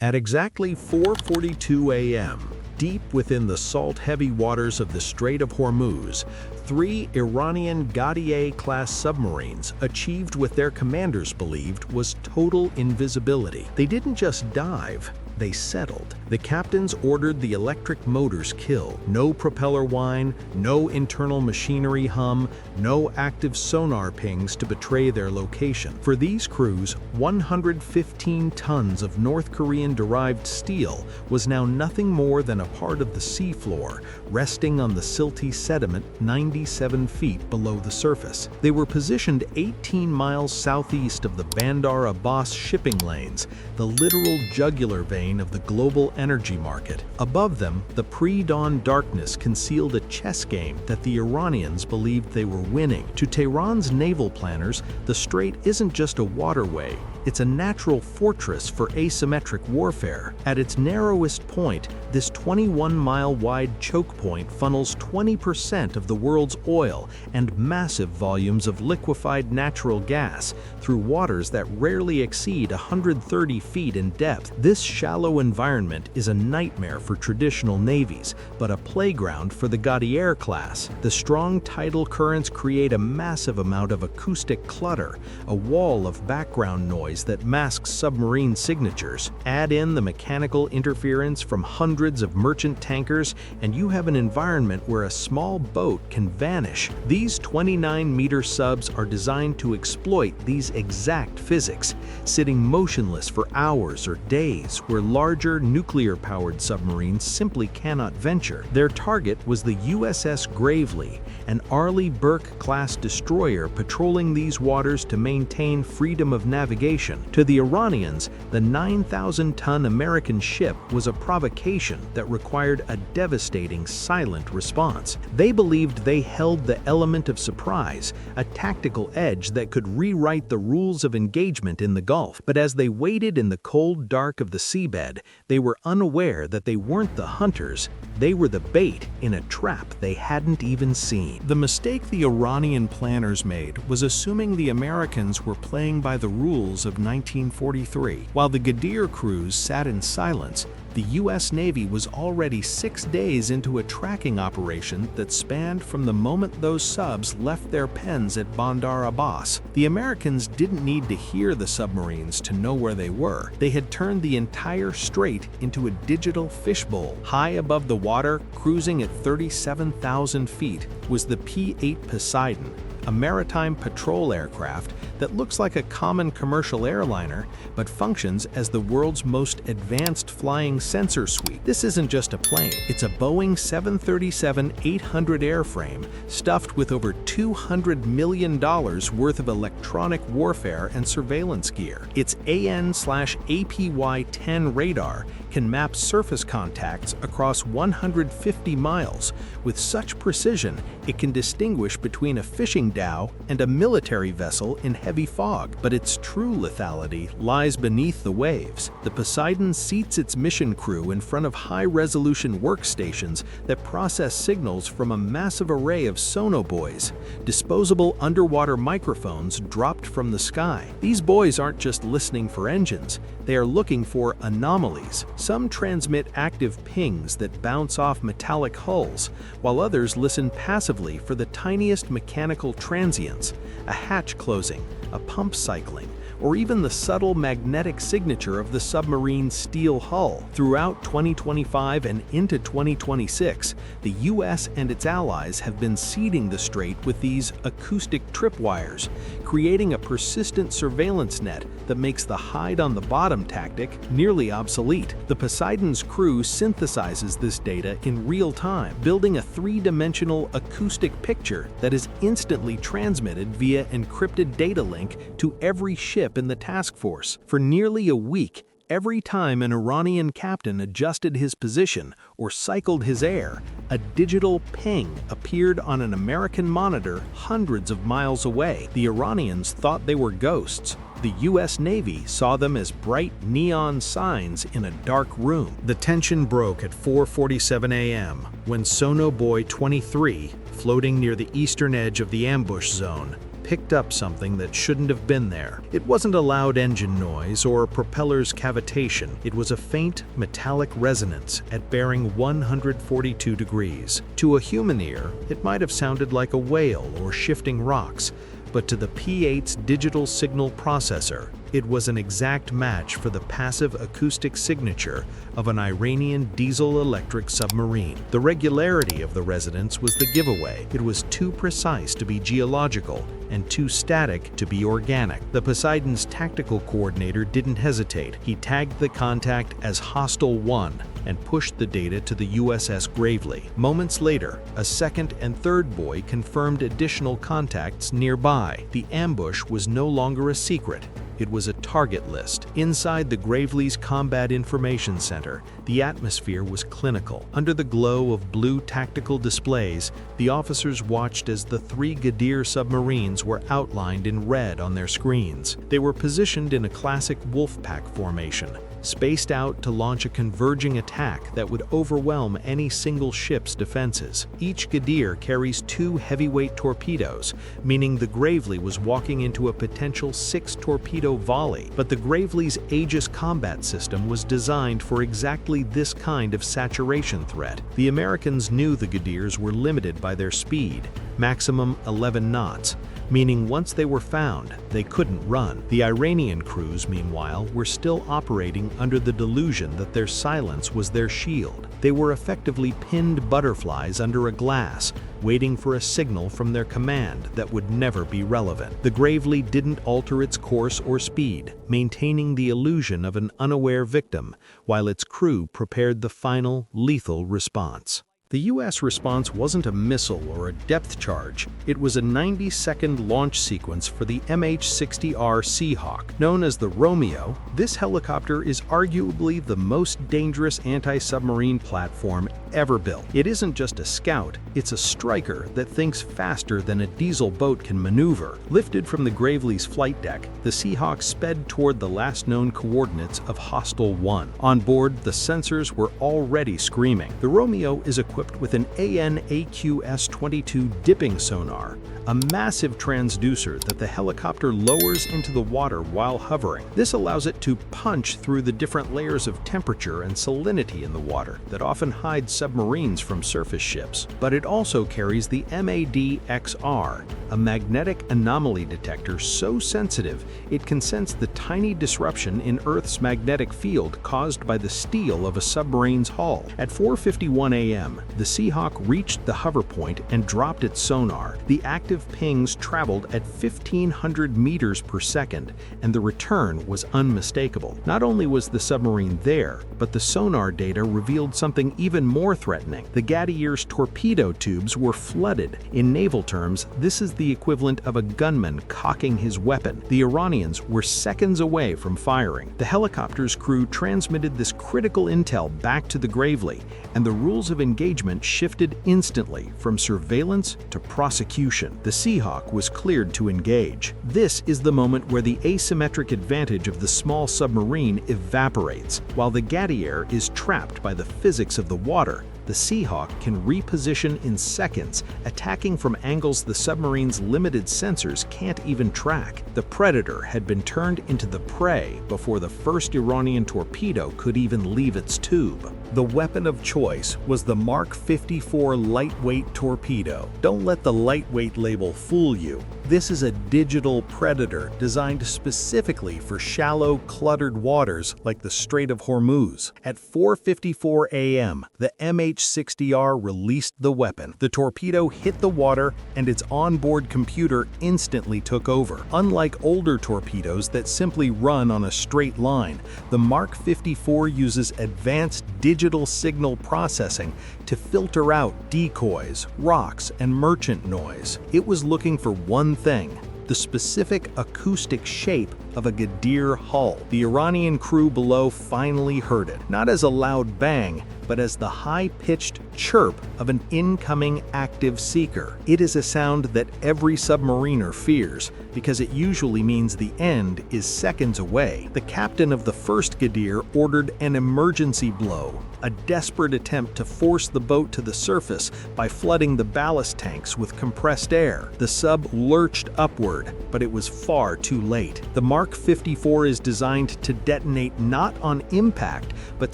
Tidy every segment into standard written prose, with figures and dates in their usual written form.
At exactly 4:42 a.m., deep within the salt-heavy waters of the Strait of Hormuz, 3 Iranian Gravely-class submarines achieved what their commanders believed was total invisibility. They didn't just dive, they settled. The captains ordered the electric motors kill. No propeller whine, no internal machinery hum, no active sonar pings to betray their location. For these crews, 115 tons of North Korean-derived steel was now nothing more than a part of the seafloor, resting on the silty sediment 97 feet below the surface. They were positioned 18 miles southeast of the Bandar Abbas shipping lanes, the literal jugular vein of the global energy market. Above them, the pre-dawn darkness concealed a chess game that the Iranians believed they were winning. To Tehran's naval planners, the strait isn't just a waterway, it's a natural fortress for asymmetric warfare. At its narrowest point, this 21-mile-wide choke point funnels 20% of the world's oil and massive volumes of liquefied natural gas through waters that rarely exceed 130 feet in depth. This shallow environment is a nightmare for traditional navies, but a playground for the Gravely class. The strong tidal currents create a massive amount of acoustic clutter, a wall of background noise that masks submarine signatures. Add in the mechanical interference from hundreds of merchant tankers, and you have an environment where a small boat can vanish. These 29-meter subs are designed to exploit these exact physics, sitting motionless for hours or days where larger nuclear-powered submarines simply cannot venture. Their target was the USS Gravely, an Arleigh Burke-class destroyer patrolling these waters to maintain freedom of navigation. To the Iranians, the 9,000-ton American ship was a provocation that required a devastating, silent response. They believed they held the element of surprise, a tactical edge that could rewrite the rules of engagement in the Gulf. But as they waited in the cold dark of the seabed, they were unaware that they weren't the hunters, they were the bait in a trap they hadn't even seen. The mistake the Iranian planners made was assuming the Americans were playing by the rules of 1943. While the Ghadir crews sat in silence, the U.S. Navy was already 6 days into a tracking operation that spanned from the moment those subs left their pens at Bandar Abbas. The Americans didn't need to hear the submarines to know where they were. They had turned the entire strait into a digital fishbowl. High above the water, cruising at 37,000 feet, was the P-8 Poseidon, a maritime patrol aircraft that looks like a common commercial airliner but functions as the world's most advanced flying sensor suite. This isn't just a plane, it's a Boeing 737-800 airframe stuffed with over $200 million worth of electronic warfare and surveillance gear. Its AN/APY-10 radar can map surface contacts across 150 miles. With such precision, it can distinguish between a fishing dhow and a military vessel in heavy fog. But its true lethality lies beneath the waves. The Poseidon seats its mission crew in front of high-resolution workstations that process signals from a massive array of sonobuoys, disposable underwater microphones dropped from the sky. These buoys aren't just listening for engines, they are looking for anomalies. Some transmit active pings that bounce off metallic hulls, while others listen passively for the tiniest mechanical transients, a hatch closing, a pump cycling, or even the subtle magnetic signature of the submarine's steel hull. Throughout 2025 and into 2026, the U.S. and its allies have been seeding the strait with these acoustic tripwires, creating a persistent surveillance net that makes the hide-on-the-bottom tactic nearly obsolete. The Poseidon's crew synthesizes this data in real time, building a three-dimensional acoustic picture that is instantly transmitted via encrypted data link to every ship in the task force. For nearly a week, every time an Iranian captain adjusted his position or cycled his air, a digital ping appeared on an American monitor hundreds of miles away. The Iranians thought they were ghosts. The U.S. Navy saw them as bright neon signs in a dark room. The tension broke at 4:47 a.m. when sonobuoy 23, floating near the eastern edge of the ambush zone, picked up something that shouldn't have been there. It wasn't a loud engine noise or a propeller's cavitation. It was a faint, metallic resonance at bearing 142 degrees. To a human ear, it might have sounded like a whale or shifting rocks, but to the P-8's digital signal processor, it was an exact match for the passive acoustic signature of an Iranian diesel-electric submarine. The regularity of the resonance was the giveaway. It was too precise to be geological and too static to be organic. The Poseidon's tactical coordinator didn't hesitate. He tagged the contact as Hostile 1 and pushed the data to the USS Gravely. Moments later, a second and third buoy confirmed additional contacts nearby. The ambush was no longer a secret. It was a target list. Inside the Gravely's Combat Information Center, the atmosphere was clinical. Under the glow of blue tactical displays, the officers watched as the 3 Ghadir submarines were outlined in red on their screens. They were positioned in a classic wolf pack formation, spaced out to launch a converging attack that would overwhelm any single ship's defenses. Each Ghadir carries 2 heavyweight torpedoes, meaning the Gravely was walking into a potential 6-torpedo volley. But the Gravely's Aegis combat system was designed for exactly this kind of saturation threat. The Americans knew the Ghadirs were limited by their speed, maximum 11 knots, meaning once they were found, they couldn't run. The Iranian crews, meanwhile, were still operating under the delusion that their silence was their shield. They were effectively pinned butterflies under a glass, waiting for a signal from their command that would never be relevant. The Gravely didn't alter its course or speed, maintaining the illusion of an unaware victim, while its crew prepared the final, lethal response. The U.S. response wasn't a missile or a depth charge. It was a 90-second launch sequence for the MH-60R Seahawk. Known as the Romeo, this helicopter is arguably the most dangerous anti-submarine platform ever built. It isn't just a scout, it's a striker that thinks faster than a diesel boat can maneuver. Lifted from the Gravely's flight deck, the Seahawk sped toward the last known coordinates of Hostile 1. On board, the sensors were already screaming. The Romeo is equipped with an AN/AQS-22 dipping sonar, a massive transducer that the helicopter lowers into the water while hovering. This allows it to punch through the different layers of temperature and salinity in the water that often hide submarines from surface ships. But it also carries the MAD-XR, a magnetic anomaly detector so sensitive it can sense the tiny disruption in Earth's magnetic field caused by the steel of a submarine's hull. At 4:51 a.m., the Seahawk reached the hover point and dropped its sonar. The active pings traveled at 1,500 meters per second, and the return was unmistakable. Not only was the submarine there, but the sonar data revealed something even more threatening. The Ghadir's torpedo tubes were flooded. In naval terms, this is the equivalent of a gunman cocking his weapon. The Iranians were seconds away from firing. The helicopter's crew transmitted this critical intel back to the Gravely, and the rules of engagement shifted instantly from surveillance to prosecution. The Seahawk was cleared to engage. This is the moment where the asymmetric advantage of the small submarine evaporates. While the Ghadir is trapped by the physics of the water, the Seahawk can reposition in seconds, attacking from angles the submarine's limited sensors can't even track. The Predator had been turned into the prey before the first Iranian torpedo could even leave its tube. The weapon of choice was the Mark 54 lightweight torpedo. Don't let the lightweight label fool you. This is a digital Predator designed specifically for shallow, cluttered waters like the Strait of Hormuz. At 4:54 a.m., the MH-60R released the weapon. The torpedo hit the water, and its onboard computer instantly took over. Unlike older torpedoes that simply run on a straight line, the Mark 54 uses advanced digital signal processing to filter out decoys, rocks, and merchant noise. It was looking for one thing: the specific acoustic shape of a Gadir hull. The Iranian crew below finally heard it, not as a loud bang, but as the high-pitched chirp of an incoming active seeker. It is a sound that every submariner fears, because it usually means the end is seconds away. The captain of the first Gadir ordered an emergency blow, a desperate attempt to force the boat to the surface by flooding the ballast tanks with compressed air. The sub lurched upward, but it was far too late. The Mark 54 is designed to detonate not on impact, but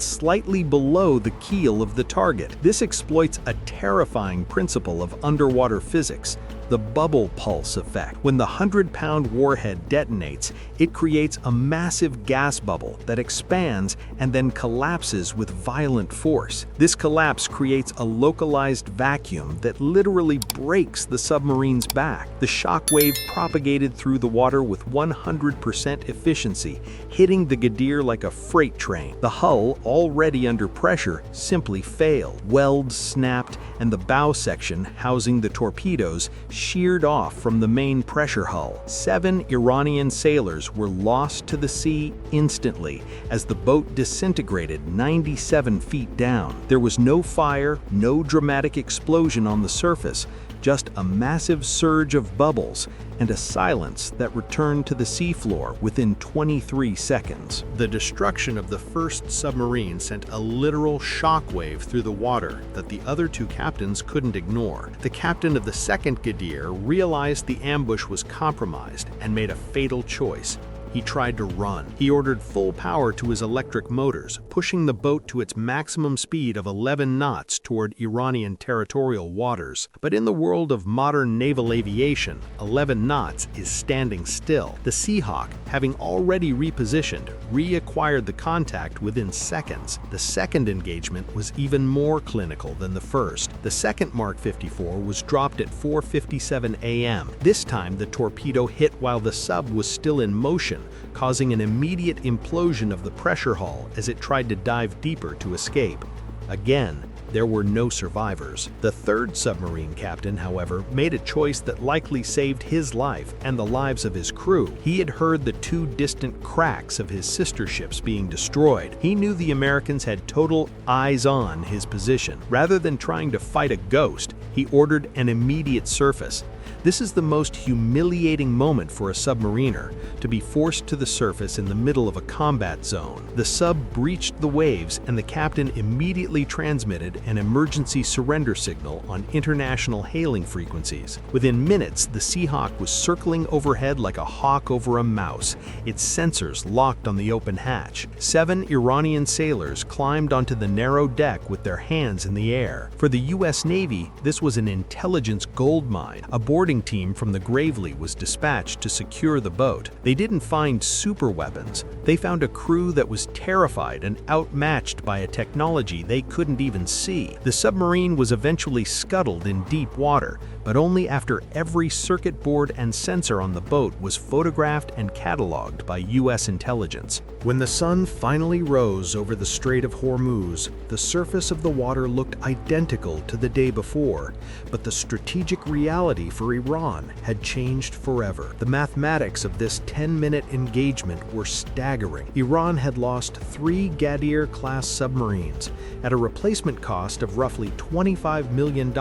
slightly below the keel of the target. This exploits a terrifying principle of underwater physics, the bubble pulse effect. When the 100-pound warhead detonates, it creates a massive gas bubble that expands and then collapses with violent force. This collapse creates a localized vacuum that literally breaks the submarine's back. The shock wave propagated through the water with 100% efficiency, hitting the Gadir like a freight train. The hull, already under pressure, simply failed. Welds snapped, and the bow section, housing the torpedoes, sheared off from the main pressure hull. 7 Iranian sailors were lost to the sea instantly as the boat disintegrated 97 feet down. There was no fire, no dramatic explosion on the surface, just a massive surge of bubbles and a silence that returned to the seafloor within 23 seconds. The destruction of the first submarine sent a literal shockwave through the water that the other 2 captains couldn't ignore. The captain of the second Gadir realized the ambush was compromised and made a fatal choice. He tried to run. He ordered full power to his electric motors, pushing the boat to its maximum speed of 11 knots toward Iranian territorial waters. But in the world of modern naval aviation, 11 knots is standing still. The Seahawk, having already repositioned, reacquired the contact within seconds. The second engagement was even more clinical than the first. The second Mark 54 was dropped at 4:57 a.m. This time, the torpedo hit while the sub was still in motion, causing an immediate implosion of the pressure hull as it tried to dive deeper to escape. Again, there were no survivors. The third submarine captain, however, made a choice that likely saved his life and the lives of his crew. He had heard the 2 distant cracks of his sister ships being destroyed. He knew the Americans had total eyes on his position. Rather than trying to fight a ghost, he ordered an immediate surface. This is the most humiliating moment for a submariner, to be forced to the surface in the middle of a combat zone. The sub breached the waves, and the captain immediately transmitted an emergency surrender signal on international hailing frequencies. Within minutes, the Seahawk was circling overhead like a hawk over a mouse, its sensors locked on the open hatch. 7 Iranian sailors climbed onto the narrow deck with their hands in the air. For the U.S. Navy, this was an intelligence goldmine. A boarding team from the Gravely was dispatched to secure the boat. They didn't find super weapons. They found a crew that was terrified and outmatched by a technology they couldn't even see. The submarine was eventually scuttled in deep water, but only after every circuit board and sensor on the boat was photographed and cataloged by U.S. intelligence. When the sun finally rose over the Strait of Hormuz, the surface of the water looked identical to the day before, but the strategic reality for Iran had changed forever. The mathematics of this 10-minute engagement were staggering. Iran had lost 3 Gadir-class submarines at a replacement cost of roughly $25 million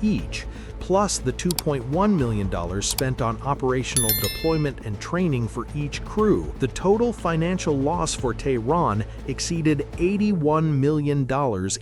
each, plus the $2.1 million spent on operational deployment and training for each crew. The total financial loss for Tehran exceeded $81 million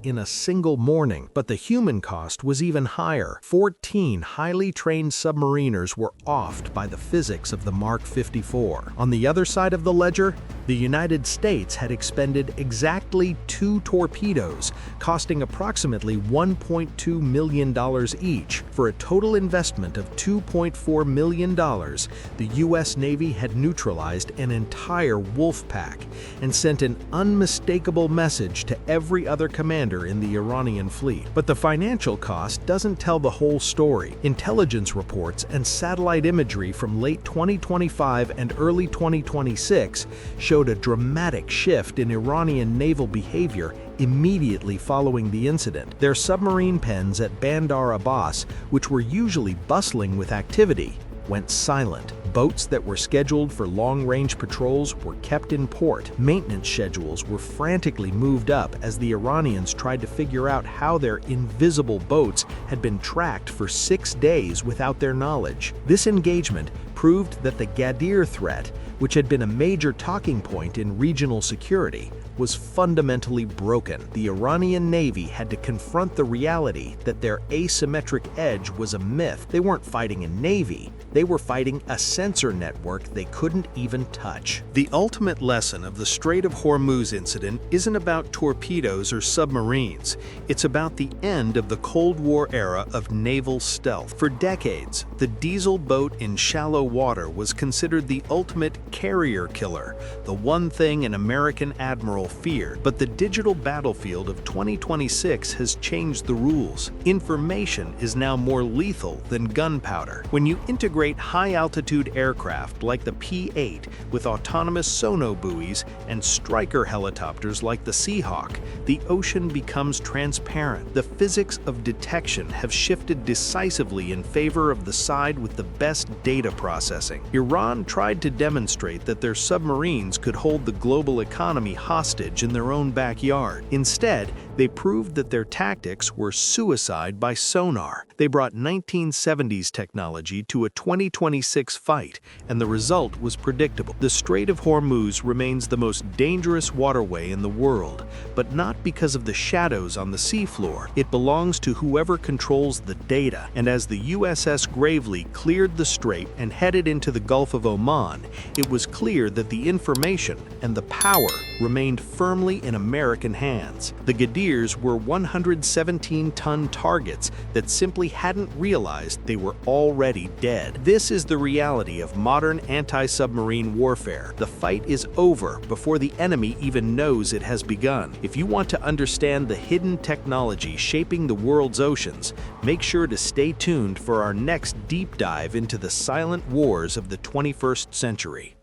in a single morning, but the human cost was even higher. 14 highly trained submariners were offed by the physics of the Mark 54. On the other side of the ledger, the United States had expended exactly 2 torpedoes, costing approximately $1.2 million each. For a total investment of $2.4 million, the U.S. Navy had neutralized an entire wolf pack and sent an unmistakable message to every other commander in the Iranian fleet. But the financial cost doesn't tell the whole story. Intelligence reports and satellite imagery from late 2025 and early 2026 showed a dramatic shift in Iranian naval behavior immediately following the incident. Their submarine pens at Bandar Abbas, which were usually bustling with activity, went silent. Boats that were scheduled for long-range patrols were kept in port. Maintenance schedules were frantically moved up as the Iranians tried to figure out how their invisible boats had been tracked for 6 days without their knowledge. This engagement proved that the Ghadir threat, which had been a major talking point in regional security, was fundamentally broken. The Iranian Navy had to confront the reality that their asymmetric edge was a myth. They weren't fighting a navy, they were fighting a sensor network they couldn't even touch. The ultimate lesson of the Strait of Hormuz incident isn't about torpedoes or submarines. It's about the end of the Cold War era of naval stealth. For decades, the diesel boat in shallow water was considered the ultimate carrier killer, the one thing an American admiral feared. But the digital battlefield of 2026 has changed the rules. Information is now more lethal than gunpowder. When you integrate high-altitude aircraft like the P-8 with autonomous sonobuoys and striker helicopters like the Seahawk, the ocean becomes transparent. The physics of detection have shifted decisively in favor of the side with the best data processing. Iran tried to demonstrate that their submarines could hold the global economy hostage in their own backyard. Instead, they proved that their tactics were suicide by sonar. They brought 1970s technology to a 2026 fight, and the result was predictable. The Strait of Hormuz remains the most dangerous waterway in the world, but not because of the shadows on the seafloor. It belongs to whoever controls the data. And as the USS Gravely cleared the strait and headed into the Gulf of Oman, it was clear that the information and the power remained firmly in American hands. The Ghadirs were 117-ton targets that simply hadn't realized they were already dead. This is the reality of modern anti-submarine warfare. The fight is over before the enemy even knows it has begun. If you want to understand the hidden technology shaping the world's oceans, make sure to stay tuned for our next deep dive into the silent wars of the 21st century.